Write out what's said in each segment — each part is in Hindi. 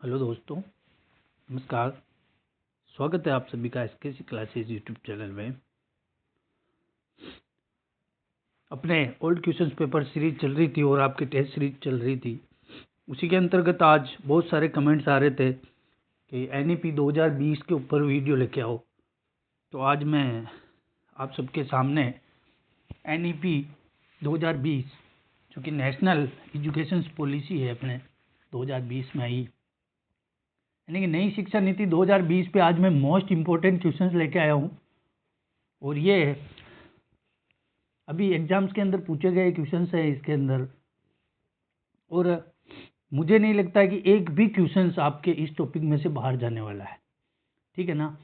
हेलो दोस्तों, नमस्कार। स्वागत है आप सभी का एसकेसी क्लासेस यूट्यूब चैनल में। अपने ओल्ड क्वेश्चंस पेपर सीरीज चल रही थी और आपकी टेस्ट सीरीज चल रही थी। उसी के अंतर्गत आज बहुत सारे कमेंट्स आ रहे थे कि एनईपी 2020 के ऊपर वीडियो लेके आओ। तो आज मैं आप सबके सामने एनईपी 2020 जो कि नेशनल एजुकेशन पॉलिसी है अपने 2020 में आई, यानी कि नई शिक्षा नीति 2020 पे आज मैं मोस्ट इम्पोर्टेंट क्वेश्चंस लेके आया हूँ। और ये अभी एग्जाम्स के अंदर पूछे गए क्वेश्चंस है इसके अंदर, और मुझे नहीं लगता है कि एक भी क्वेश्चंस आपके इस टॉपिक में से बाहर जाने वाला है। ठीक है ना,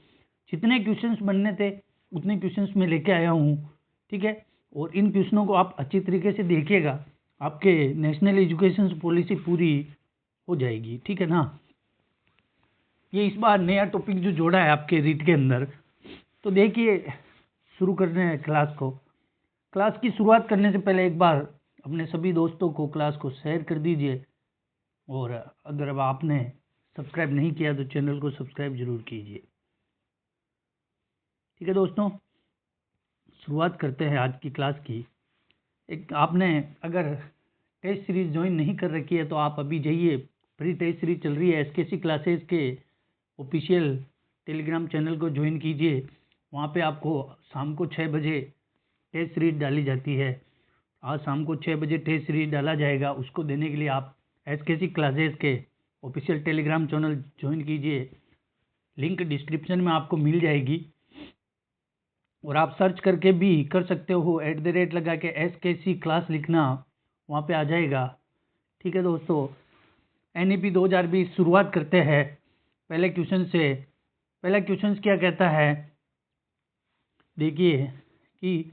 जितने क्वेश्चंस बनने थे उतने क्वेश्चंस मैं लेके आया हूँ। ठीक है, और इन क्वेश्चनों को आप अच्छी तरीके से देखिएगा, आपके नेशनल एजुकेशन पॉलिसी पूरी हो जाएगी। ठीक है ना, ये इस बार नया टॉपिक जो जोड़ा है आपके रीट के अंदर। तो देखिए, शुरू करने हैं क्लास को। क्लास की शुरुआत करने से पहले एक बार अपने सभी दोस्तों को क्लास को शेयर कर दीजिए, और अगर अब आपने सब्सक्राइब नहीं किया तो चैनल को सब्सक्राइब जरूर कीजिए। ठीक है दोस्तों, शुरुआत करते हैं आज की क्लास की। एक आपने अगर टेस्ट सीरीज ज्वाइन नहीं कर रखी है तो आप अभी जाइए, प्री टेस्ट सीरीज चल रही है एसकेसी क्लासेस के ऑफिशियल टेलीग्राम चैनल को ज्वाइन कीजिए। वहाँ पे आपको शाम को 6 बजे टेस्ट सीरीज डाली जाती है। आज शाम को 6 बजे टेस्ट सीरीज डाला जाएगा, उसको देने के लिए आप एसकेसी क्लासेस के ऑफिशियल टेलीग्राम चैनल ज्वाइन कीजिए। लिंक डिस्क्रिप्शन में आपको मिल जाएगी, और आप सर्च करके भी कर सकते हो, @ लगा के एसकेसी क्लास लिखना, वहाँ पे आ जाएगा। ठीक है दोस्तों, एनईपी 2020 शुरुआत करते हैं पहले क्वेश्चन से। पहला क्वेश्चन क्या कहता है, देखिए कि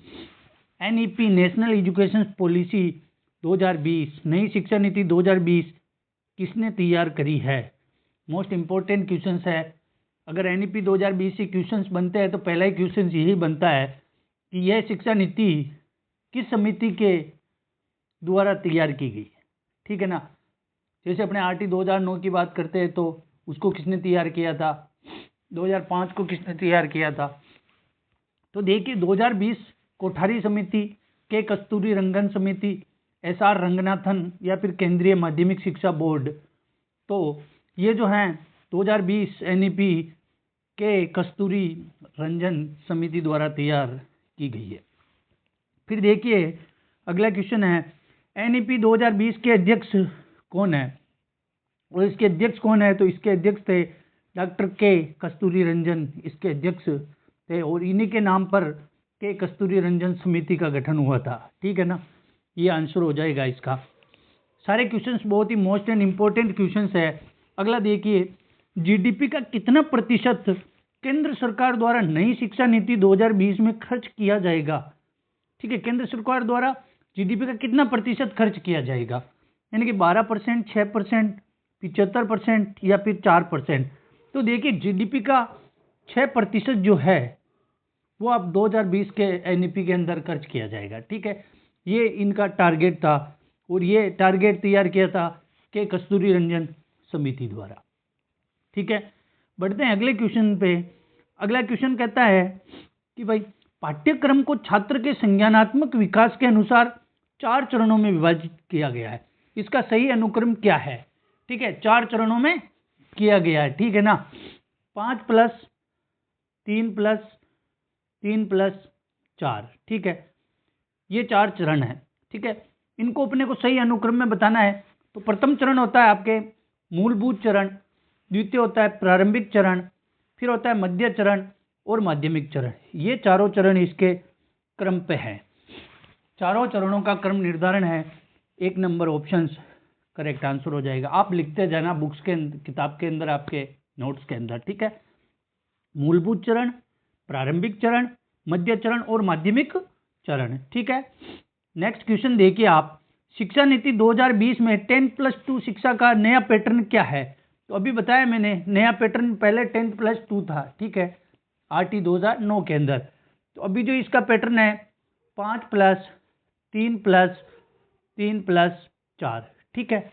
एनईपी नेशनल एजुकेशन पॉलिसी 2020 नई शिक्षा नीति 2020 किसने तैयार करी है। मोस्ट इम्पोर्टेंट क्वेश्चन है। अगर एनईपी 2020 से क्वेश्चंस बनते हैं तो पहला ही क्वेश्चन यही बनता है कि यह शिक्षा नीति किस समिति के द्वारा तैयार की गई। ठीक है ना, जैसे अपने आरटी 2009 की बात करते हैं तो उसको किसने तैयार किया था, 2005 को किसने तैयार किया था। तो देखिए 2020 कोठारी समिति, के कस्तूरी रंगन समिति, SR रंगनाथन या फिर केंद्रीय माध्यमिक शिक्षा बोर्ड। तो ये जो है 2020 एनईपी के कस्तूरी रंजन समिति द्वारा तैयार की गई है। फिर देखिए अगला क्वेश्चन है, एनईपी 2020 के अध्यक्ष कौन है, और इसके अध्यक्ष कौन है। तो इसके अध्यक्ष थे डॉक्टर के कस्तूरी रंजन, इसके अध्यक्ष थे, और इन्हीं के नाम पर के कस्तूरी रंजन समिति का गठन हुआ था। ठीक है ना, ये आंसर हो जाएगा इसका। सारे क्वेश्चंस बहुत ही मोस्ट एंड इम्पोर्टेंट क्वेश्चंस है। अगला देखिए, जीडीपी का कितना प्रतिशत केंद्र सरकार द्वारा नई शिक्षा नीति 2020 में खर्च किया जाएगा। ठीक है, केंद्र सरकार द्वारा जीडीपी का कितना प्रतिशत खर्च किया जाएगा, यानी कि 12%, 6%, 75% या फिर 4%। तो देखिए जीडीपी का 6% जो है वो अब 2020 के एनईपी के अंदर खर्च किया जाएगा। ठीक है, ये इनका टारगेट था, और ये टारगेट तैयार किया था के कस्तूरी रंजन समिति द्वारा। ठीक है, बढ़ते हैं अगले क्वेश्चन पे। अगला क्वेश्चन कहता है कि भाई पाठ्यक्रम को छात्र के संज्ञानात्मक विकास के अनुसार 4 चरणों में विभाजित किया गया है, इसका सही अनुक्रम क्या है। ठीक है, 4 चरणों में किया गया है। ठीक है ना, 5+3+3+4। ठीक है, ये 4 चरण है। ठीक है, इनको अपने को सही अनुक्रम में बताना है। तो प्रथम चरण होता है आपके मूलभूत चरण, द्वितीय होता है प्रारंभिक चरण, फिर होता है मध्य चरण और माध्यमिक चरण। ये चारों चरण इसके क्रम पे हैं। चारों चरणों का क्रम निर्धारण है, 1 नंबर ऑप्शन करेक्ट आंसर हो जाएगा। आप लिखते जाना बुक्स के किताब के अंदर, आपके नोट्स के अंदर। ठीक है, मूलभूत चरण, प्रारंभिक चरण, मध्य चरण और माध्यमिक चरण। ठीक है, नेक्स्ट क्वेश्चन देखिए आप, शिक्षा नीति 2020 में 10+2 शिक्षा का नया पैटर्न क्या है। तो अभी बताया मैंने, नया पैटर्न पहले 10+2 था। ठीक है, आरटी 2009 के अंदर। तो अभी जो इसका पैटर्न है 5+3+3+4। ठीक है,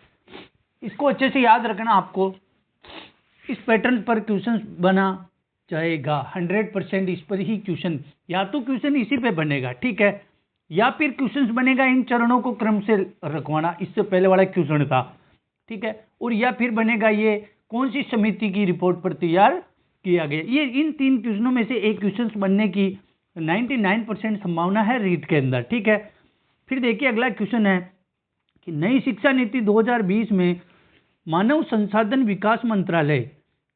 इसको अच्छे से याद रखना आपको। इस पैटर्न पर क्वेश्चन बना जाएगा 100%। इस पर ही क्वेश्चन, या तो क्वेश्चन इसी पे बनेगा, ठीक है, या फिर क्वेश्चन बनेगा इन चरणों को क्रम से रखवाना, इससे पहले वाला क्वेश्चन था, ठीक है, और या फिर बनेगा ये कौन सी समिति की रिपोर्ट पर तैयार किया गया। ये इन 3 क्वेश्चनों में से एक क्वेश्चन बनने की 99% संभावना है रीट के अंदर, ठीक है। फिर देखिए अगला क्वेश्चन है कि नई शिक्षा नीति 2020 में मानव संसाधन विकास मंत्रालय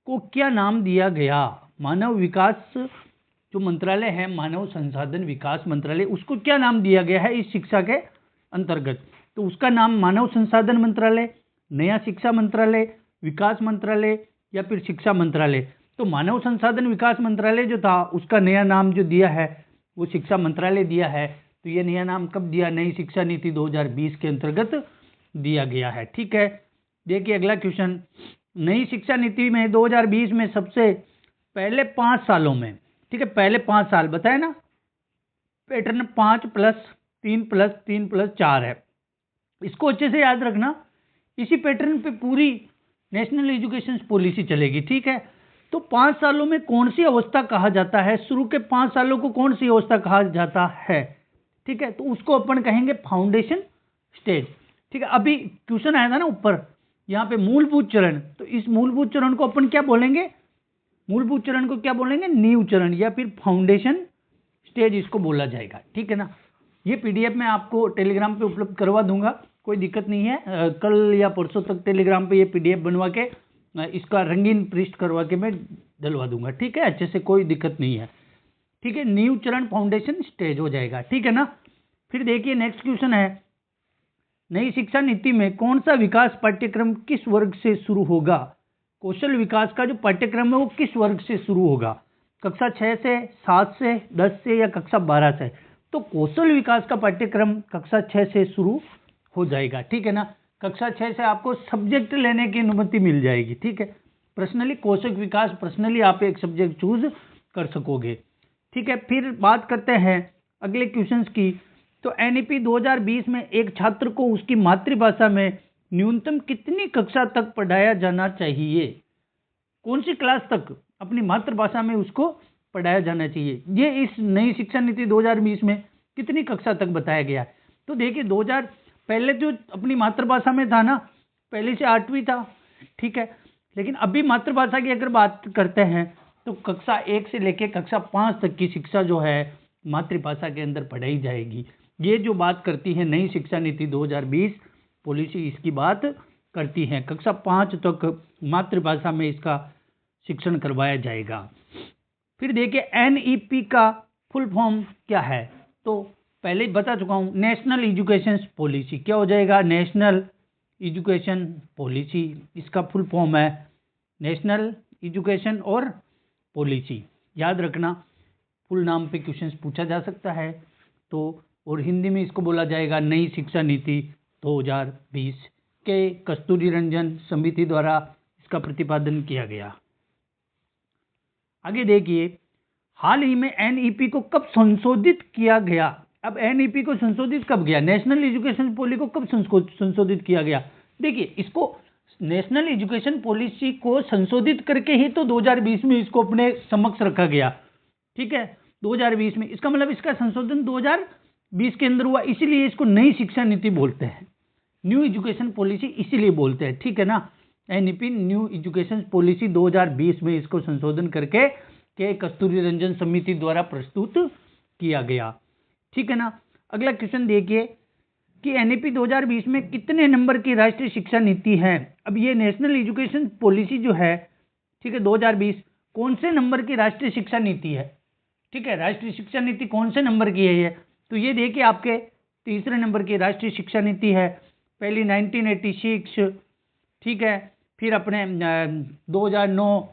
को क्या नाम दिया गया। मानव विकास जो मंत्रालय है, मानव संसाधन विकास मंत्रालय, उसको क्या नाम दिया गया है इस शिक्षा के अंतर्गत। तो उसका नाम मानव संसाधन मंत्रालय, नया शिक्षा मंत्रालय, विकास मंत्रालय या फिर शिक्षा मंत्रालय। तो मानव संसाधन विकास मंत्रालय जो था उसका नया नाम जो दिया है वो शिक्षा मंत्रालय दिया है। तो ये नया नाम कब दिया, नई शिक्षा नीति 2020 के अंतर्गत दिया गया है, ठीक है। देखिए अगला क्वेश्चन, नई शिक्षा नीति में 2020 में सबसे पहले 5 सालों में, ठीक है, पहले 5 साल बताए ना, पैटर्न 5+3+3+4 है, इसको अच्छे से याद रखना। इसी पैटर्न पे पूरी नेशनल एजुकेशन पॉलिसी चलेगी, ठीक है। तो 5 सालों में कौन सी अवस्था कहा जाता है, शुरू के 5 सालों को कौन सी अवस्था कहा जाता है, ठीक है, तो उसको अपन कहेंगे फाउंडेशन स्टेज, ठीक है। अभी क्वेश्चन आया था ना ऊपर यहाँ पे मूलभूत चरण, तो इस मूलभूत चरण को अपन क्या बोलेंगे, मूलभूत चरण को क्या बोलेंगे, नींव चरण या फिर फाउंडेशन स्टेज इसको बोला जाएगा, ठीक है ना। ये पीडीएफ मैं आपको टेलीग्राम पे उपलब्ध करवा दूंगा, कोई दिक्कत नहीं है। कल या परसों तक टेलीग्राम पे ये पीडीएफ बनवा के इसका रंगीन प्रिंट करवा के मैं डलवा दूंगा, ठीक है, अच्छे से, कोई दिक्कत नहीं है, ठीक है। नींव चरण फाउंडेशन स्टेज हो जाएगा, ठीक है ना। फिर देखिए नेक्स्ट क्वेश्चन है, नई शिक्षा नीति में कौन सा विकास पाठ्यक्रम किस वर्ग से शुरू होगा। कौशल विकास का जो पाठ्यक्रम है वो किस वर्ग से शुरू होगा, कक्षा 6 से, 7 से, 10 से या कक्षा 12 से। तो कौशल विकास का पाठ्यक्रम कक्षा 6 से शुरू हो जाएगा, ठीक है ना। कक्षा 6 से आपको सब्जेक्ट लेने की अनुमति मिल जाएगी, ठीक है। पर्सनली कौशल विकास, पर्सनली आप एक सब्जेक्ट चूज कर सकोगे, ठीक है। फिर बात करते हैं अगले क्वेश्चंस की। तो एनईपी 2020 में एक छात्र को उसकी मातृभाषा में न्यूनतम कितनी कक्षा तक पढ़ाया जाना चाहिए, कौन सी क्लास तक अपनी मातृभाषा में उसको पढ़ाया जाना चाहिए, ये इस नई शिक्षा नीति 2020 में कितनी कक्षा तक बताया गया है। तो देखिए 2000 पहले जो अपनी मातृभाषा में था ना, पहले से 8वीं था, ठीक है, लेकिन अभी मातृभाषा की अगर बात करते हैं तो कक्षा 1 से लेकर कक्षा 5 तक की शिक्षा जो है मातृभाषा के अंदर पढ़ाई जाएगी। ये जो बात करती है नई शिक्षा नीति 2020 पॉलिसी, इसकी बात करती है, कक्षा 5 तक मातृभाषा में इसका शिक्षण करवाया जाएगा। फिर देखिए एनईपी का फुल फॉर्म क्या है, तो पहले ही बता चुका हूँ, नेशनल एजुकेशन पॉलिसी। क्या हो जाएगा, नेशनल एजुकेशन पॉलिसी, इसका फुल फॉर्म है नेशनल एजुकेशन और पॉलिसी। याद रखना, फुल नाम पे क्वेश्चंस पूछा जा सकता है। तो और हिंदी में इसको बोला जाएगा नई शिक्षा नीति 2020 के कस्तूरी रंजन समिति द्वारा इसका प्रतिपादन किया गया। आगे देखिए, हाल ही में एनईपी को कब संशोधित किया गया। अब एनईपी को संशोधित कब किया, नेशनल एजुकेशन पॉलिसी को कब संशोधित किया गया। देखिए इसको नेशनल एजुकेशन पॉलिसी को संशोधित करके ही तो 2020 में इसको अपने समक्ष रखा गया, ठीक है, 2020 में। इसका मतलब इसका संशोधन 2020 के अंदर हुआ, इसीलिए इसको नई शिक्षा नीति बोलते हैं, न्यू एजुकेशन पॉलिसी इसीलिए बोलते हैं, ठीक है ना। एनईपी न्यू एजुकेशन पॉलिसी 2020 में इसको संशोधन करके के कस्तूरी रंजन समिति द्वारा प्रस्तुत किया गया, ठीक है ना। अगला क्वेश्चन देखिए कि एनईपी 2020 में कितने नंबर की राष्ट्रीय शिक्षा नीति है। अब ये नेशनल एजुकेशन पॉलिसी जो है, ठीक है, 2020 कौन से नंबर की राष्ट्रीय शिक्षा नीति है, ठीक है, राष्ट्रीय शिक्षा नीति कौन से नंबर की है ये, तो ये देखिए आपके तीसरे नंबर की राष्ट्रीय शिक्षा नीति है। पहली 1986, ठीक है, फिर अपने 2009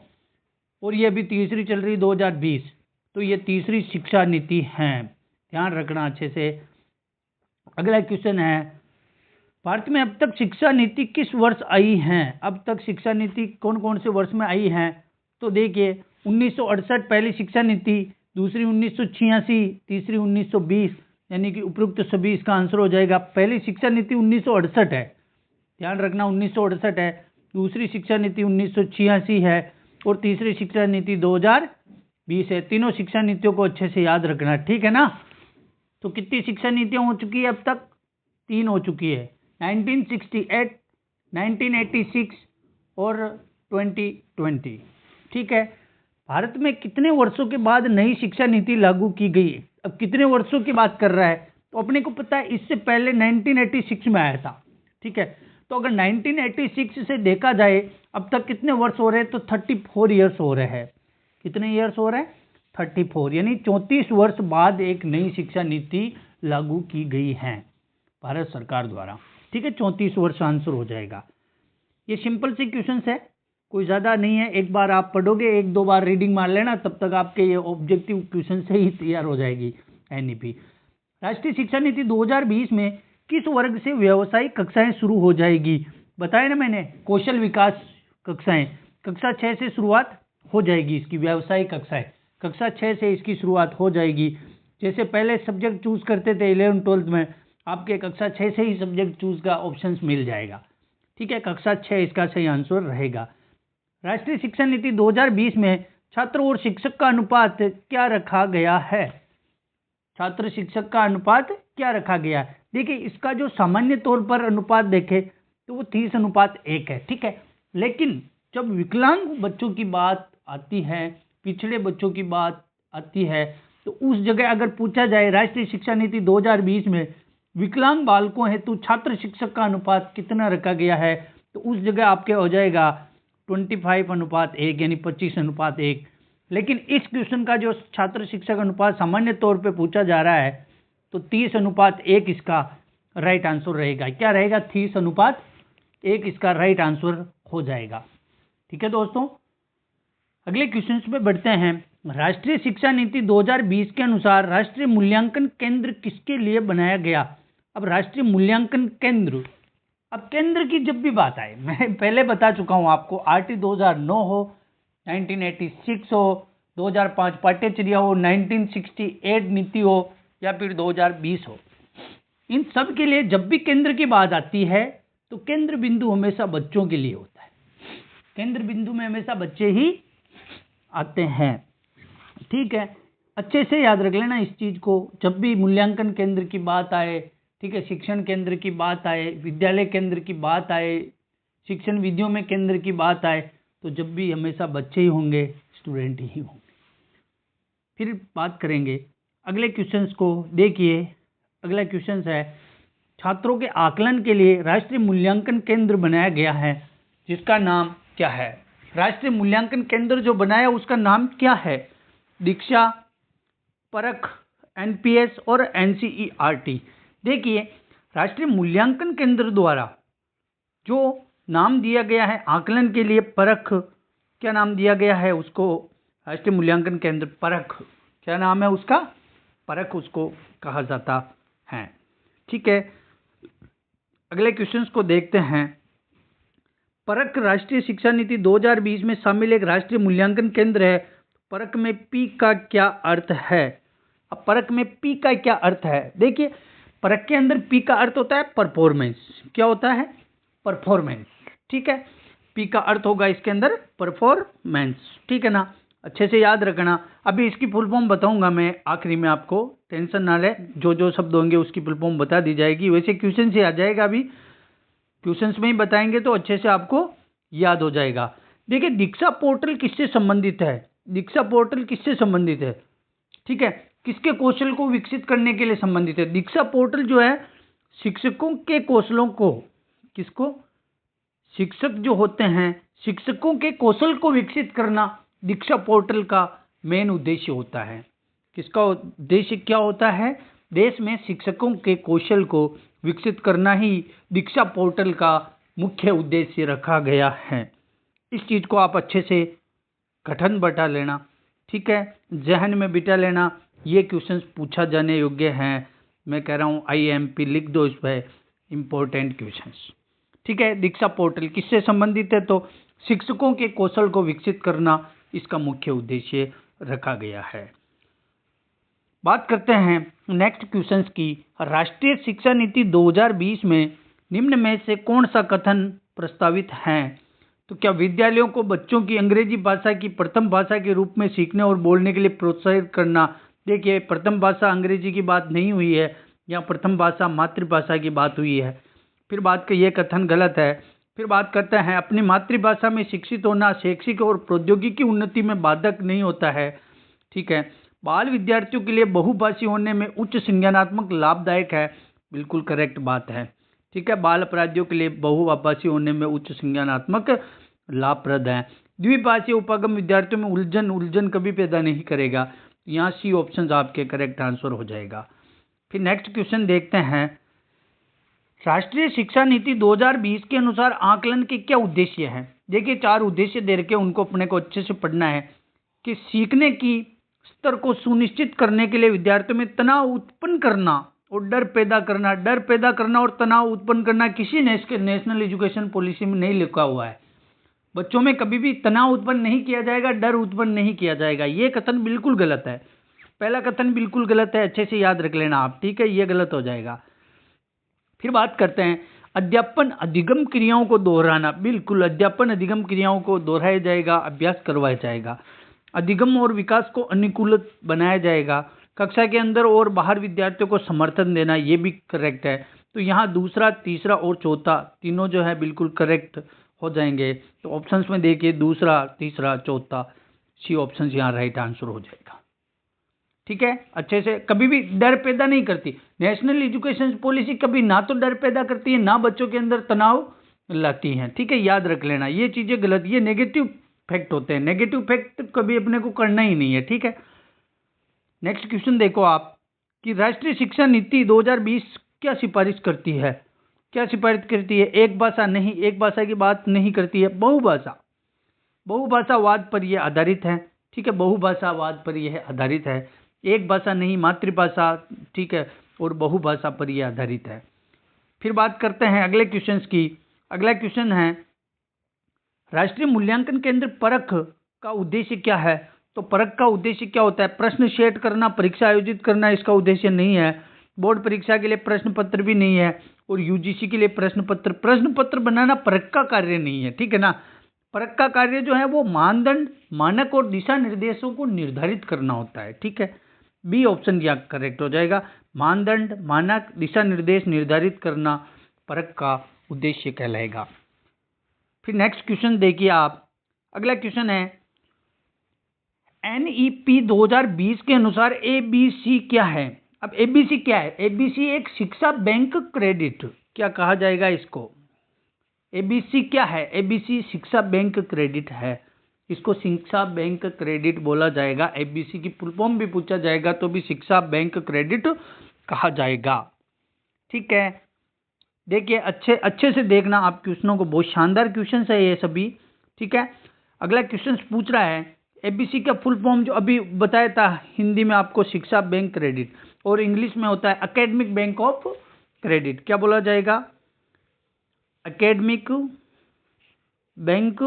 और ये अभी तीसरी चल रही 2020, तो ये तीसरी शिक्षा नीति है, ध्यान रखना अच्छे से। अगला क्वेश्चन है, भारत में अब तक शिक्षा नीति किस वर्ष आई है। अब तक शिक्षा नीति कौन कौन से वर्ष में आई है, तो देखिए 1968 पहली शिक्षा नीति, दूसरी 1986, तीसरी 1920, यानी कि उपयुक्त सभी इसका आंसर हो जाएगा। पहली शिक्षा नीति 1968 है, ध्यान रखना 1968 है। दूसरी शिक्षा नीति 1986 है और तीसरी शिक्षा नीति 2020 है। तीनों शिक्षा नीतियों को अच्छे से याद रखना, ठीक है ना। तो कितनी शिक्षा नीतियां हो चुकी है अब तक? 3 हो चुकी है, 1968, 1986 और 2020, ठीक है। भारत में कितने वर्षों के बाद नई शिक्षा नीति लागू की गई? अब कितने वर्षों की बात कर रहा है, तो अपने को पता है इससे पहले 1986 में आया था, ठीक है। तो अगर 1986 से देखा जाए अब तक कितने वर्ष हो रहे हैं, तो 34 ईयर्स हो रहे हैं। कितने ईयर्स हो रहे हैं? 34, यानी 34 वर्ष बाद एक नई शिक्षा नीति लागू की गई है भारत सरकार द्वारा, ठीक है। 34 वर्ष आंसर हो जाएगा। ये सिंपल सी क्वेश्चंस है, कोई ज़्यादा नहीं है। एक बार आप पढ़ोगे, 1-2 बार रीडिंग मार लेना, तब तक आपके ये ऑब्जेक्टिव क्वेश्चन से ही तैयार हो जाएगी एनईपी। राष्ट्रीय शिक्षा नीति 2020 में किस वर्ग से व्यावसायिक कक्षाएं शुरू हो जाएगी? बताया ना मैंने, कौशल विकास कक्षाएं। कक्षा 6 से शुरुआत हो जाएगी इसकी, व्यावसायिक कक्षाएं कक्षा 6 से इसकी शुरुआत हो जाएगी। जैसे पहले सब्जेक्ट चूज करते थे 11th-12th में, आपके कक्षा 6 से ही सब्जेक्ट चूज का ऑप्शन मिल जाएगा, ठीक है। कक्षा 6 इसका सही आंसर रहेगा। राष्ट्रीय शिक्षा नीति 2020 में छात्र और शिक्षक का अनुपात क्या रखा गया है? छात्र शिक्षक का अनुपात क्या रखा गया है? देखिए, इसका जो सामान्य तौर पर अनुपात देखें तो वो 30:1 है, ठीक है। लेकिन जब विकलांग बच्चों की बात आती है, पिछड़े बच्चों की बात आती है, तो उस जगह अगर पूछा जाए राष्ट्रीय शिक्षा नीति 2020 में विकलांग बालकों हेतु छात्र शिक्षक का अनुपात कितना रखा गया है, तो उस जगह आपके हो जाएगा 25:1, यानी 25:1। लेकिन इस क्वेश्चन का जो छात्र शिक्षक अनुपात सामान्य तौर पे पूछा जा रहा है, तो 30:1 इसका राइट आंसर रहेगा। क्या रहेगा? 30:1 इसका राइट आंसर हो जाएगा, ठीक है दोस्तों। अगले क्वेश्चन पे बढ़ते हैं। राष्ट्रीय शिक्षा नीति 2020 के अनुसार राष्ट्रीय मूल्यांकन केंद्र किसके लिए बनाया गया? अब राष्ट्रीय मूल्यांकन केंद्र, अब केंद्र की जब भी बात आए, मैं पहले बता चुका हूं आपको, आरटी 2009 हो, 1986 हो, 2005 पाठ्यचर्या हो, 1968 नीति हो, या फिर 2020 हो, इन सब के लिए जब भी केंद्र की बात आती है तो केंद्र बिंदु हमेशा बच्चों के लिए होता है। केंद्र बिंदु में हमेशा बच्चे ही आते हैं, ठीक है। अच्छे से याद रख लेना इस चीज को, जब भी मूल्यांकन केंद्र की बात आए, ठीक है, शिक्षण केंद्र की बात आए, विद्यालय केंद्र की बात आए, शिक्षण विधियों में केंद्र की बात आए, तो जब भी हमेशा बच्चे ही होंगे, स्टूडेंट ही होंगे। फिर बात करेंगे अगले क्वेश्चंस को। देखिए, अगला क्वेश्चन है, छात्रों के आकलन के लिए राष्ट्रीय मूल्यांकन केंद्र बनाया गया है, जिसका नाम क्या है? राष्ट्रीय मूल्यांकन केंद्र जो बनाया उसका नाम क्या है? दीक्षा, परख, एनपीएस और एनसीईआरटी। देखिए, राष्ट्रीय मूल्यांकन केंद्र द्वारा जो नाम दिया गया है आकलन के लिए, परख, क्या नाम दिया गया है उसको? राष्ट्रीय मूल्यांकन केंद्र परख, क्या नाम है उसका? परख उसको कहा जाता है, ठीक है। अगले क्वेश्चंस को देखते हैं। परख राष्ट्रीय शिक्षा नीति 2020 में शामिल एक राष्ट्रीय मूल्यांकन केंद्र है। परख में पी का क्या अर्थ है? अब परख में पी का क्या अर्थ है? देखिए, परख के अंदर पी का अर्थ होता है परफॉर्मेंस। क्या होता है? परफॉर्मेंस, ठीक है। पी का अर्थ होगा इसके अंदर परफॉर्मेंस, ठीक है ना। अच्छे से याद रखना। अभी इसकी फुल फॉर्म बताऊंगा मैं आखिरी में, आपको टेंशन ना ले, जो जो शब्द होंगे उसकी फुल फॉर्म बता दी जाएगी। वैसे क्वेश्चन से आ जाएगा, अभी क्वेश्चंस में ही बताएंगे तो अच्छे से आपको याद हो जाएगा। देखिए, दीक्षा पोर्टल किससे संबंधित है? दीक्षा पोर्टल किससे संबंधित है? ठीक है, किसके कौशल को विकसित करने के लिए संबंधित है? दीक्षा पोर्टल जो है शिक्षकों के कौशलों को, किसको? शिक्षक जो होते हैं, शिक्षकों के कौशल को विकसित करना दीक्षा पोर्टल का मेन उद्देश्य होता है। किसका उद्देश्य क्या होता है? देश में शिक्षकों के कौशल को विकसित करना ही दीक्षा पोर्टल का मुख्य उद्देश्य रखा गया है। इस चीज को आप अच्छे से गठन बटा लेना, ठीक है, जहन में बिठा लेना। ये क्वेश्चंस पूछा जाने योग्य हैं, मैं कह रहा हूँ IMP लिख दो इस पर, इंपॉर्टेंट क्वेश्चंस, ठीक है। दीक्षा पोर्टल किससे संबंधित है? तो शिक्षकों के कौशल को विकसित करना इसका मुख्य उद्देश्य रखा गया है। बात करते हैं नेक्स्ट क्वेश्चंस की। राष्ट्रीय शिक्षा नीति 2020 में निम्न में से कौन सा कथन प्रस्तावित है? तो क्या विद्यालयों को बच्चों की अंग्रेजी भाषा की प्रथम भाषा के रूप में सीखने और बोलने के लिए प्रोत्साहित करना। देखिए, प्रथम भाषा अंग्रेजी की बात नहीं हुई है, यहाँ प्रथम भाषा मातृभाषा की बात हुई है। फिर बात का ये कथन गलत है। फिर बात करते हैं, अपनी मातृभाषा में शिक्षित होना शैक्षिक और प्रौद्योगिकी उन्नति में बाधक नहीं होता है। ठीक है, बाल विद्यार्थियों के लिए बहुभाषी होने में उच्च संज्ञानात्मक लाभदायक है। बिल्कुल करेक्ट बात है। ठीक है, बाल अपराधियों के लिए बहुभाषी होने में उच्च संज्ञानात्मक लाभप्रद है। द्विभाषी उपागम विद्यार्थियों में उलझन कभी पैदा नहीं करेगा। यहाँ सी ऑप्शन आपके करेक्ट आंसर हो जाएगा। फिर नेक्स्ट क्वेश्चन देखते हैं, राष्ट्रीय शिक्षा नीति 2020 के अनुसार आकलन के क्या उद्देश्य हैं। देखिए, 4 उद्देश्य दे रखे, उनको अपने को अच्छे से पढ़ना है कि सीखने की स्तर को सुनिश्चित करने के लिए विद्यार्थियों में तनाव उत्पन्न करना और डर पैदा करना और तनाव उत्पन्न करना किसी नेशनल एजुकेशन पॉलिसी में नहीं लिखा हुआ है। बच्चों में कभी भी तनाव उत्पन्न नहीं किया जाएगा, डर उत्पन्न नहीं किया जाएगा। ये कथन बिल्कुल गलत है। पहला कथन बिल्कुल गलत है, अच्छे से याद रख लेना आप। ठीक है, ये गलत हो जाएगा। फिर बात करते हैं, अध्यापन अधिगम क्रियाओं को दोहराना। बिल्कुल, अध्यापन अधिगम क्रियाओं को दोहराया जाएगा, अभ्यास करवाया जाएगा। अधिगम और विकास को अनुकूलित बनाया जाएगा। कक्षा के अंदर और बाहर विद्यार्थियों को समर्थन देना, ये भी करेक्ट है। तो यहाँ दूसरा, तीसरा और चौथा तीनों जो है बिल्कुल करेक्ट हो जाएंगे। तो ऑप्शंस में देखिए, दूसरा, तीसरा, चौथा, सी ऑप्शन यहाँ राइट आंसर हो जाएगा। ठीक है, अच्छे से, कभी भी डर पैदा नहीं करती नेशनल एजुकेशन पॉलिसी। कभी ना तो डर पैदा करती है, ना बच्चों के अंदर तनाव लाती है। ठीक है, याद रख लेना, ये चीजें गलत, ये नेगेटिव फैक्ट होते हैं। नेगेटिव फैक्ट कभी अपने को करना ही नहीं है। ठीक है, नेक्स्ट क्वेश्चन देखो आप कि राष्ट्रीय शिक्षा नीति 2020 क्या सिफारिश करती है। क्या सिफारिश करती है? एक भाषा नहीं, एक भाषा की बात नहीं करती है। बहुभाषावाद पर यह आधारित है। ठीक है, बहुभाषावाद पर यह आधारित है। एक भाषा नहीं, मातृभाषा, ठीक है, और बहुभाषा पर यह आधारित है। फिर बात करते हैं अगले क्वेश्चन की। अगला क्वेश्चन है, राष्ट्रीय मूल्यांकन केंद्र परख का उद्देश्य क्या है। तो परख का उद्देश्य क्या होता है? प्रश्न सेट करना, परीक्षा आयोजित करना इसका उद्देश्य नहीं है। बोर्ड परीक्षा के लिए प्रश्न पत्र भी नहीं है, और यूजीसी के लिए प्रश्न पत्र बनाना परख का कार्य नहीं है। ठीक है ना, परख का कार्य जो है वो मानदंड, मानक और दिशा निर्देशों को निर्धारित करना होता है। ठीक है, बी ऑप्शन यहाँ करेक्ट हो जाएगा। मानदंड, मानक, दिशा निर्देश निर्धारित करना परख का उद्देश्य कहलाएगा। फिर नेक्स्ट क्वेश्चन देखिए आप। अगला क्वेश्चन है, एनईपी 2020 के अनुसार एबीसी क्या है। अब एबीसी क्या है? एबीसी एक शिक्षा बैंक क्रेडिट, क्या कहा जाएगा इसको? एबीसी क्या है? एबीसी शिक्षा बैंक क्रेडिट है, इसको शिक्षा बैंक क्रेडिट बोला जाएगा। एबीसी की फुल फॉर्म भी पूछा जाएगा तो भी शिक्षा बैंक क्रेडिट कहा जाएगा। ठीक है, देखिए अच्छे से देखना आप क्वेश्चनों को, बहुत शानदार क्वेश्चन है ये सभी। ठीक है, अगला क्वेश्चन पूछ रहा है, एबीसी का फुल फॉर्म जो अभी बताया था, हिंदी में आपको शिक्षा बैंक क्रेडिट, और इंग्लिश में होता है एकेडमिक बैंक ऑफ क्रेडिट। क्या बोला जाएगा? एकेडमिक बैंक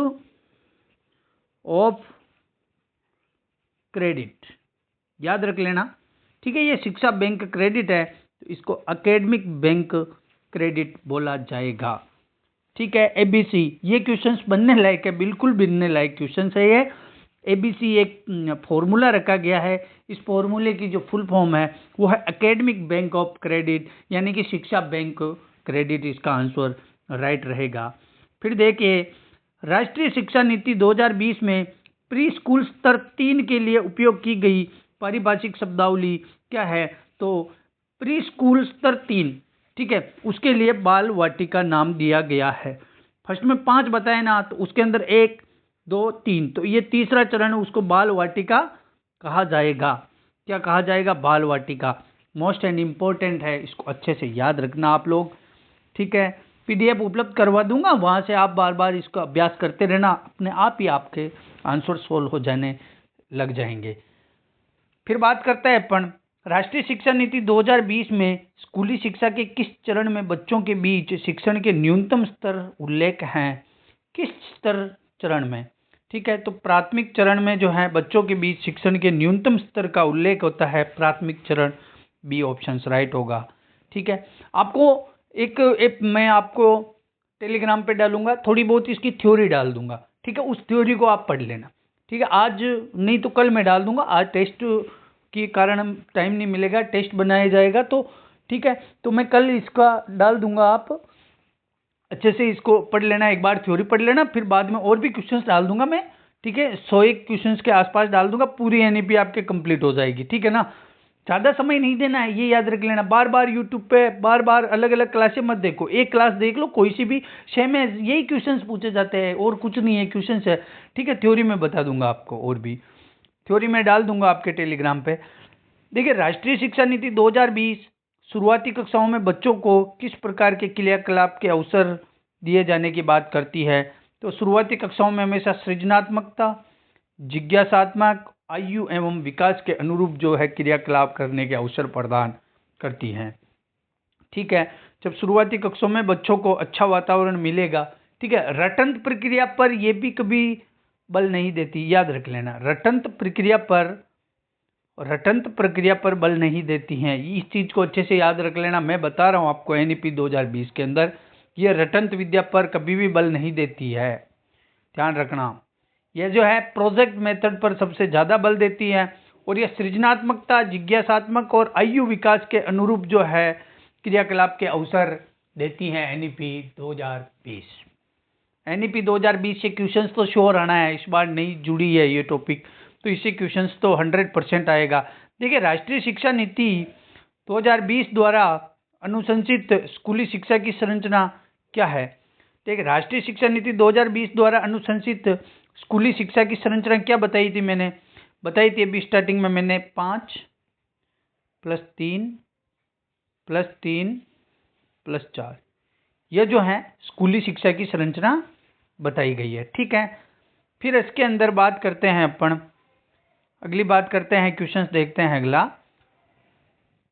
ऑफ क्रेडिट, याद रख लेना। ठीक है, ये शिक्षा बैंक क्रेडिट है तो इसको एकेडमिक बैंक क्रेडिट बोला जाएगा। ठीक है, एबीसी, ये क्वेश्चंस बनने लायक है, बिल्कुल बनने लायक क्वेश्चंस है ये। एबीसी एक फॉर्मूला रखा गया है, इस फॉर्मूले की जो फुल फॉर्म है वो है एकेडमिक बैंक ऑफ क्रेडिट, यानी कि शिक्षा बैंक क्रेडिट, इसका आंसर राइट रहेगा। फिर देखिए, राष्ट्रीय शिक्षा नीति 2020 में प्री स्कूल स्तर 3 के लिए उपयोग की गई पारिभाषिक शब्दावली क्या है? तो प्री स्कूल स्तर 3, ठीक है, उसके लिए बाल वाटिका नाम दिया गया है। फर्स्ट में 5 बताए ना, तो उसके अंदर 1, 2, 3, तो ये तीसरा चरण है, उसको बाल वाटिका कहा जाएगा। क्या कहा जाएगा? बाल वाटिका। मोस्ट एंड इम्पोर्टेंट है, इसको अच्छे से याद रखना आप लोग। ठीक है, पीडीएफ उपलब्ध करवा दूंगा, वहां से आप बार बार इसको अभ्यास करते रहना, अपने आप ही आपके आंसर सोल्व हो जाने लग जाएंगे। फिर बात करते हैं अपन, राष्ट्रीय शिक्षा नीति 2020 में स्कूली शिक्षा के किस चरण में बच्चों के बीच शिक्षण के न्यूनतम स्तर उल्लेख हैं? किस चरण में? ठीक है, तो प्राथमिक चरण में जो है बच्चों के बीच शिक्षण के न्यूनतम स्तर का उल्लेख होता है, प्राथमिक चरण। बी ऑप्शन राइट होगा। ठीक है, आपको एक मैं आपको टेलीग्राम पे डालूंगा, थोड़ी बहुत इसकी थ्योरी डाल दूंगा, ठीक है। उस थ्योरी को आप पढ़ लेना, ठीक है। आज नहीं तो कल मैं डाल दूंगा, आज टेस्ट के कारण टाइम नहीं मिलेगा, टेस्ट बनाया जाएगा तो ठीक है, तो मैं कल इसका डाल दूंगा। आप अच्छे से इसको पढ़ लेना, एक बार थ्योरी पढ़ लेना, फिर बाद में और भी क्वेश्चंस डाल दूंगा मैं, ठीक है। 101 क्वेश्चंस के आसपास डाल दूंगा, पूरी एनईपी आपके कंप्लीट हो जाएगी, ठीक है ना। ज़्यादा समय नहीं देना है, ये याद रख लेना। बार बार यूट्यूब पे बार बार अलग अलग क्लासें मत देखो, एक क्लास देख लो कोई सी भी, सेम में यही क्वेश्चंस पूछे जाते हैं और कुछ नहीं है, क्वेश्चंस है, ठीक है। थ्योरी में बता दूंगा आपको, और भी थ्योरी में डाल दूंगा आपके टेलीग्राम पे। देखिए, राष्ट्रीय शिक्षा नीति 2020 शुरुआती कक्षाओं में बच्चों को किस प्रकार के क्रियाकलाप के अवसर दिए जाने की बात करती है। तो शुरुआती कक्षाओं में हमेशा सृजनात्मकता, जिज्ञासात्मक, आयु एवं विकास के अनुरूप जो है क्रियाकलाप करने के अवसर प्रदान करती हैं, ठीक है। जब शुरुआती कक्षाओं में बच्चों को अच्छा वातावरण मिलेगा, ठीक है। रटंत प्रक्रिया पर ये भी कभी बल नहीं देती, याद रख लेना। रटंत प्रक्रिया पर बल नहीं देती हैं, इस चीज को अच्छे से याद रख लेना। मैं बता रहा हूं आपको, एनईपी 2020 के अंदर ये रटंत विद्या पर कभी भी बल नहीं देती है, ध्यान रखना। यह जो है प्रोजेक्ट मेथड पर सबसे ज्यादा बल देती है, और यह सृजनात्मकता, जिज्ञासात्मक और आयु विकास के अनुरूप जो है क्रियाकलाप के अवसर देती है एनईपी 2020। एनईपी 2020 से क्वेश्चंस तो श्योर आना है, इस बार नहीं जुड़ी है ये टॉपिक, तो इससे क्वेश्चंस तो 100% आएगा। देखिए, राष्ट्रीय शिक्षा नीति 2020 द्वारा अनुशंसित स्कूली शिक्षा की संरचना क्या है। देखिए, राष्ट्रीय शिक्षा नीति 2020 द्वारा अनुशंसित स्कूली शिक्षा की संरचना क्या बताई थी, मैंने बताई थी अभी स्टार्टिंग में, मैंने 5 + 3 + 3 + 4, यह जो है स्कूली शिक्षा की संरचना बताई गई है, ठीक है। फिर इसके अंदर बात करते हैं अपन, अगली बात करते हैं, क्वेश्चंस देखते हैं अगला।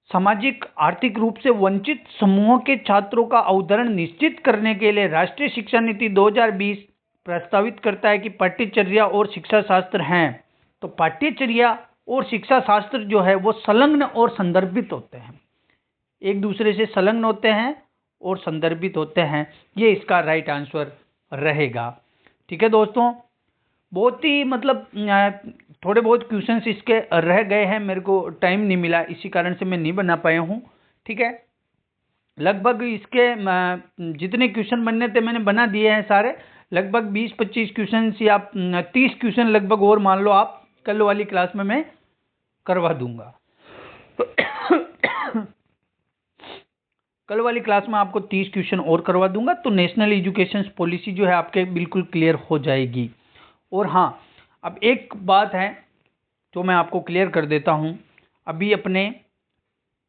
सामाजिक आर्थिक रूप से वंचित समूहों के छात्रों का अवतरण निश्चित करने के लिए राष्ट्रीय शिक्षा नीति 2020 प्रस्तावित करता है कि पाठ्यचर्या और शिक्षा शास्त्र हैं। तो पाठ्यचर्या और शिक्षा शास्त्र जो है वो संलग्न और संदर्भित होते हैं, एक दूसरे से संलग्न होते हैं और संदर्भित होते हैं, ये इसका राइट आंसर रहेगा, ठीक है दोस्तों। बहुत ही मतलब थोड़े बहुत क्वेश्चंस इसके रह गए हैं, मेरे को टाइम नहीं मिला, इसी कारण से मैं नहीं बना पाया हूँ, ठीक है। लगभग इसके जितने क्वेश्चन बनने थे मैंने बना दिए हैं सारे, लगभग 20-25 क्वेश्चन या 30 क्वेश्चन लगभग और मान लो आप, कल वाली क्लास में मैं करवा दूंगा। कल वाली क्लास में आपको 30 क्वेश्चन और करवा दूंगा, तो नेशनल एजुकेशन पॉलिसी जो है आपके बिल्कुल क्लियर हो जाएगी। और हाँ, अब एक बात है जो मैं आपको क्लियर कर देता हूँ, अभी अपने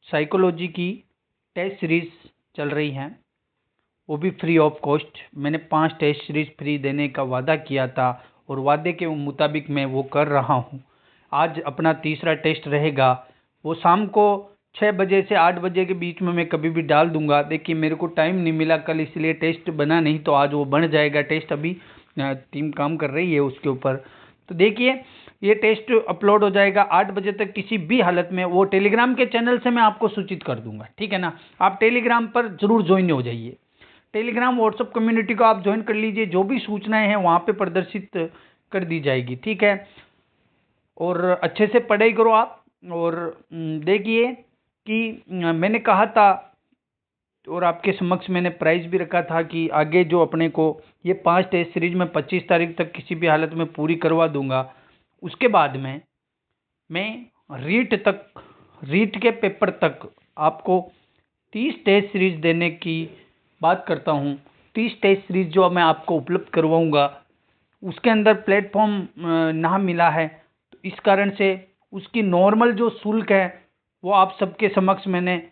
साइकोलॉजी की टेस्ट सीरीज चल रही है, वो भी फ्री ऑफ कॉस्ट। मैंने 5 टेस्ट सीरीज फ्री देने का वादा किया था, और वादे के मुताबिक मैं वो कर रहा हूँ। आज अपना तीसरा टेस्ट रहेगा, वो शाम को 6 बजे से 8 बजे के बीच में मैं कभी भी डाल दूंगा। देखिए, मेरे को टाइम नहीं मिला कल, इसलिए टेस्ट बना नहीं, तो आज वो बन जाएगा टेस्ट। अभी टीम काम कर रही है उसके ऊपर, तो देखिए ये टेस्ट अपलोड हो जाएगा 8 बजे तक। किसी भी हालत में वो टेलीग्राम के चैनल से मैं आपको सूचित कर दूंगा, ठीक है ना। आप टेलीग्राम पर जरूर ज्वाइन हो जाइए, टेलीग्राम व्हाट्सएप कम्युनिटी को आप ज्वाइन कर लीजिए, जो भी सूचनाएं हैं वहाँ पे प्रदर्शित कर दी जाएगी, ठीक है। और अच्छे से पढ़ाई करो आप। और देखिए कि मैंने कहा था और आपके समक्ष मैंने प्राइस भी रखा था कि आगे जो अपने को ये 5 टेस्ट सीरीज में 25 तारीख तक किसी भी हालत में पूरी करवा दूंगा। उसके बाद में मैं रीट के पेपर तक आपको 30 टेस्ट सीरीज देने की बात करता हूँ। 30 टेस्ट सीरीज जो मैं आपको उपलब्ध करवाऊंगा, उसके अंदर प्लेटफॉर्म ना मिला है, तो इस कारण से उसकी नॉर्मल जो शुल्क है वो आप सबके समक्ष मैंने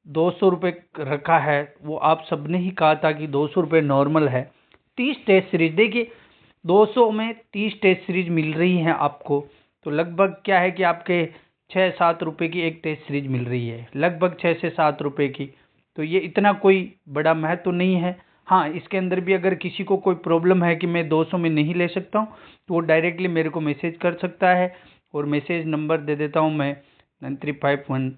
200 रुपये रखा है। वो आप सब ने ही कहा था कि 200 रुपये नॉर्मल है। 30 टेस्ट सीरीज, देखिए 200 में 30 टेस्ट सीरीज मिल रही है आपको, तो लगभग क्या है कि आपके 6-7 रुपये की एक टेस्ट सीरीज मिल रही है, लगभग 6 से 7 रुपये की। तो ये इतना कोई बड़ा महत्व तो नहीं है। हाँ, इसके अंदर भी अगर किसी को कोई प्रॉब्लम है कि मैं 200 में नहीं ले सकता हूँ, तो वो डायरेक्टली मेरे को मैसेज कर सकता है, और मैसेज नंबर दे देता हूँ मैं 9351।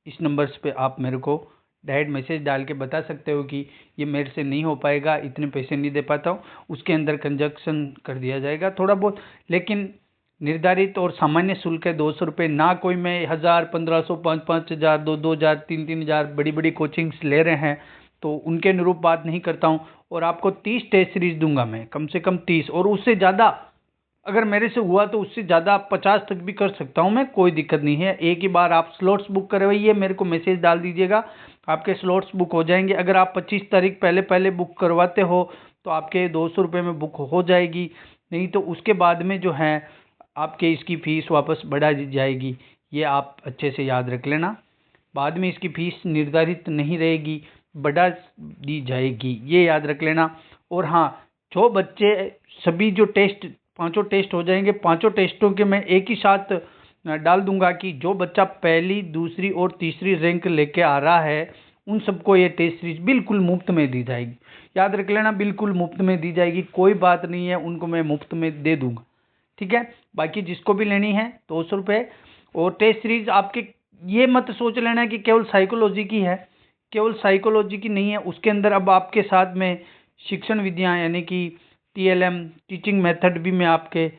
इस नंबर्स पे आप मेरे को डायरेक्ट मैसेज डाल के बता सकते हो कि ये मेरे से नहीं हो पाएगा, इतने पैसे नहीं दे पाता हूँ, उसके अंदर कंजक्शन कर दिया जाएगा थोड़ा बहुत। लेकिन निर्धारित और सामान्य शुल्क है 200 रुपये, ना कोई मैं 1000, 1500, 5-5 हज़ार, 2-2 हज़ार, 3-3 हज़ार बड़ी बड़ी कोचिंग्स ले रहे हैं तो उनके अनुरूप बात नहीं करता हूँ। और आपको 30 टेस्ट सीरीज दूंगा मैं, कम से कम 30, और उससे ज़्यादा अगर मेरे से हुआ तो उससे ज़्यादा 50 तक भी कर सकता हूँ मैं, कोई दिक्कत नहीं है। एक ही बार आप स्लॉट्स बुक करवाइए, मेरे को मैसेज डाल दीजिएगा, आपके स्लॉट्स बुक हो जाएंगे। अगर आप 25 तारीख पहले पहले बुक करवाते हो तो आपके 200 रुपये में बुक हो जाएगी, नहीं तो उसके बाद में जो है आपके इसकी फ़ीस वापस बढ़ा दी जाएगी। ये आप अच्छे से याद रख लेना, बाद में इसकी फ़ीस निर्धारित नहीं रहेगी, बढ़ा दी जाएगी, ये याद रख लेना। और हाँ, जो बच्चे सभी जो टेस्ट 5 टेस्ट हो जाएंगे, 5 टेस्टों के मैं एक ही साथ डाल दूंगा कि जो बच्चा पहली, दूसरी और तीसरी रैंक लेके आ रहा है उन सबको ये टेस्ट सीरीज बिल्कुल मुफ्त में दी जाएगी। याद रख लेना, बिल्कुल मुफ्त में दी जाएगी, कोई बात नहीं है, उनको मैं मुफ्त में दे दूंगा, ठीक है। बाकी जिसको भी लेनी है 200 रुपये। और टेस्ट सीरीज आपके ये मत सोच लेना कि केवल साइकोलॉजी की है, केवल साइकोलॉजी की नहीं है, उसके अंदर अब आपके साथ में शिक्षण विधियाँ यानी कि TLM टीचिंग मेथड भी मैं आपके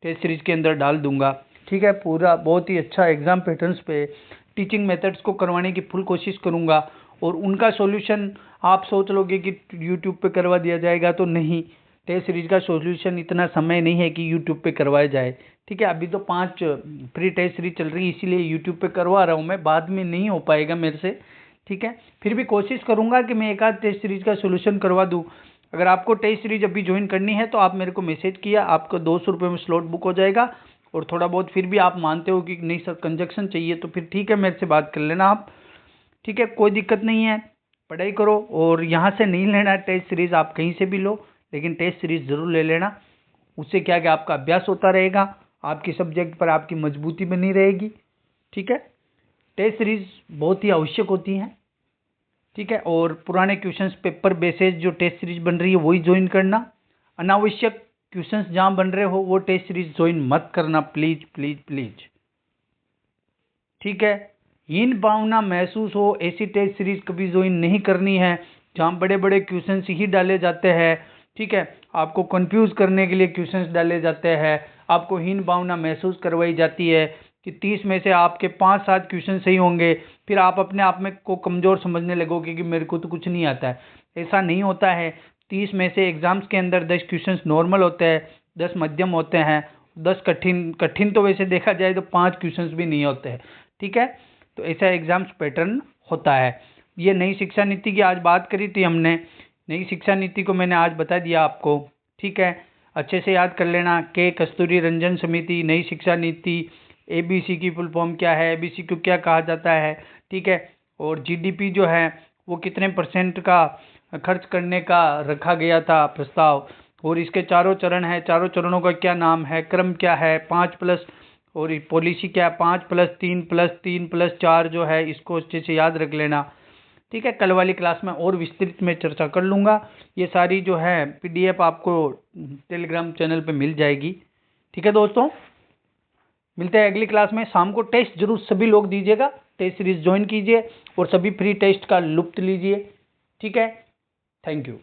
टेस्ट सीरीज के अंदर डाल दूंगा, ठीक है। पूरा बहुत ही अच्छा एग्जाम पैटर्न्स पे टीचिंग मेथड्स को करवाने की फुल कोशिश करूंगा। और उनका सॉल्यूशन आप सोच लोगे कि यूट्यूब पे करवा दिया जाएगा, तो नहीं, टेस्ट सीरीज का सॉल्यूशन इतना समय नहीं है कि यूट्यूब पे करवाया जाए, ठीक है। अभी तो 5 फ्री टेस्ट सीरीज चल रही है, इसीलिए यूट्यूब पे करवा रहा हूँ मैं, बाद में नहीं हो पाएगा मेरे से, ठीक है। फिर भी कोशिश करूंगा कि मैं एक आध टेस्ट सीरीज का सोल्यूशन करवा दूं। अगर आपको टेस्ट सीरीज अभी ज्वाइन करनी है तो आप मेरे को मैसेज किया, आपको 200 रुपये में स्लॉट बुक हो जाएगा। और थोड़ा बहुत फिर भी आप मानते हो कि नहीं सर कंजक्शन चाहिए, तो फिर ठीक है, मेरे से बात कर लेना आप, ठीक है, कोई दिक्कत नहीं है। पढ़ाई करो, और यहाँ से नहीं लेना टेस्ट सीरीज, आप कहीं से भी लो, लेकिन टेस्ट सीरीज ज़रूर ले लेना। उससे क्या कि आपका अभ्यास होता रहेगा, आपकी सब्जेक्ट पर आपकी मजबूती बनी रहेगी, ठीक है। टेस्ट सीरीज बहुत ही आवश्यक होती हैं, ठीक है। और पुराने क्वेश्चंस पेपर बेसिस जो टेस्ट सीरीज बन रही है वही ज्वाइन करना, अनावश्यक क्वेश्चंस जहाँ बन रहे हो वो टेस्ट सीरीज ज्वाइन मत करना, प्लीज प्लीज प्लीज, ठीक है। हीन भावना महसूस हो ऐसी टेस्ट सीरीज कभी ज्वाइन नहीं करनी है जहाँ बड़े बड़े क्वेश्चंस ही डाले जाते हैं, ठीक है। आपको कंफ्यूज करने के लिए क्वेश्चंस डाले जाते हैं, आपको हीन भावना महसूस करवाई जाती है कि 30 में से आपके 5-7 क्वेश्चन सही होंगे, फिर आप अपने आप में को कमज़ोर समझने लगोगे कि मेरे को तो कुछ नहीं आता है। ऐसा नहीं होता है। 30 में से एग्जाम्स के अंदर 10 क्वेश्चन नॉर्मल होते हैं, 10 मध्यम होते हैं, 10 कठिन। कठिन तो वैसे देखा जाए तो 5 क्वेश्चन भी नहीं होते हैं, ठीक है। तो ऐसा एग्जाम्स पैटर्न होता है। ये नई शिक्षा नीति की आज बात करी थी हमने, नई शिक्षा नीति को मैंने आज बता दिया आपको, ठीक है। अच्छे से याद कर लेना, के कस्तूरी रंजन समिति, नई शिक्षा नीति, ABC की फुल फॉर्म क्या है, ABC को क्या कहा जाता है, ठीक है। और GDP जो है वो कितने % का खर्च करने का रखा गया था प्रस्ताव, और इसके चारों चरण है, चारों चरणों का क्या नाम है, क्रम क्या है, 5+ और पॉलिसी क्या है, 5+3+3+4 जो है, इसको अच्छे से याद रख लेना, ठीक है। कल वाली क्लास में और विस्तृत में चर्चा कर लूँगा। ये सारी जो है PDF आपको टेलीग्राम चैनल पे मिल जाएगी, ठीक है दोस्तों। मिलते हैं अगली क्लास में। शाम को टेस्ट जरूर सभी लोग दीजिएगा, टेस्ट सीरीज ज्वाइन कीजिए और सभी फ्री टेस्ट का लुत्फ लीजिए, ठीक है। Thank you.